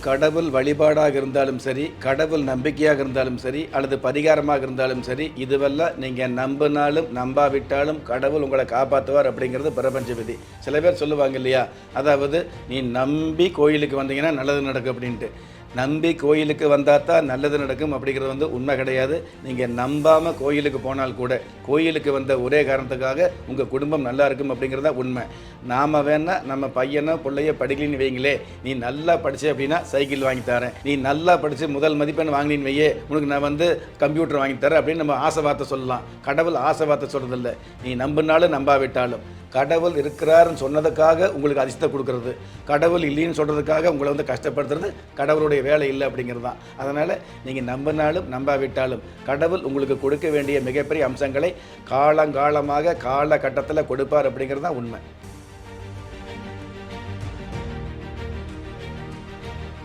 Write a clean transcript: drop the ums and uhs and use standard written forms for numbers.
கடவுள் வழிபாடாக இருந்தாலும் சரி, கடவுள் நம்பிக்கையாக இருந்தாலும் சரி, அல்லது பரிகாரமாக இருந்தாலும் சரி, இதுவெல்லாம் நீங்கள் நம்பினாலும் நம்பாவிட்டாலும் கடவுள் உங்களை காப்பாற்றுவார் அப்படிங்கிறது பிரபஞ்ச விதி. சில பேர் சொல்லுவாங்க இல்லையா, அதாவது நீ நம்பி கோயிலுக்கு வந்தீங்கன்னா நல்லது நடக்கும் அப்படின்ட்டு. நம்பி கோயிலுக்கு வந்தால் தான் நல்லது நடக்கும் அப்படிங்கிறது உண்மை கிடையாது. நீங்கள் நம்பாமல் கோயிலுக்கு போனால் கூட கோயிலுக்கு வந்த ஒரே காரணத்துக்காக உங்கள் குடும்பம் நல்லா இருக்கும் அப்படிங்கிறதா உண்மை. நாம் வேணால் நம்ம பையனோ பிள்ளையோ படிக்கலின்னு வைங்களே, நீ நல்லா படித்தே அப்படின்னா சைக்கிள் வாங்கி தரேன், நீ நல்லா படித்து முதல் மதிப்பெண் வாங்கினீன்னு வையே உனக்கு நான் கம்ப்யூட்டர் வாங்கி தரேன் அப்படின்னு நம்ம ஆசை வார்த்தை சொல்லலாம். கடவுள் ஆசை வார்த்தை சொல்கிறதில்ல. நீ நம்பினாலும் நம்பாவிட்டாலும் கடவுள் இருக்கிறாருன்னு சொன்னதுக்காக உங்களுக்கு அதிர்ஷ்டத்தை கொடுக்கறது, கடவுள் இல்லைன்னு சொல்கிறதுக்காக உங்களை கஷ்டப்படுத்துறது கடவுளுடைய வேலை இல்லை அப்படிங்கிறது தான். அதனால் நீங்கள் நம்பினாலும் நம்பாவிட்டாலும் கடவுள் உங்களுக்கு கொடுக்க வேண்டிய மிகப்பெரிய அம்சங்களை காலங்காலமாக காலகட்டத்தில் கொடுப்பார் அப்படிங்கிறது தான் உண்மை.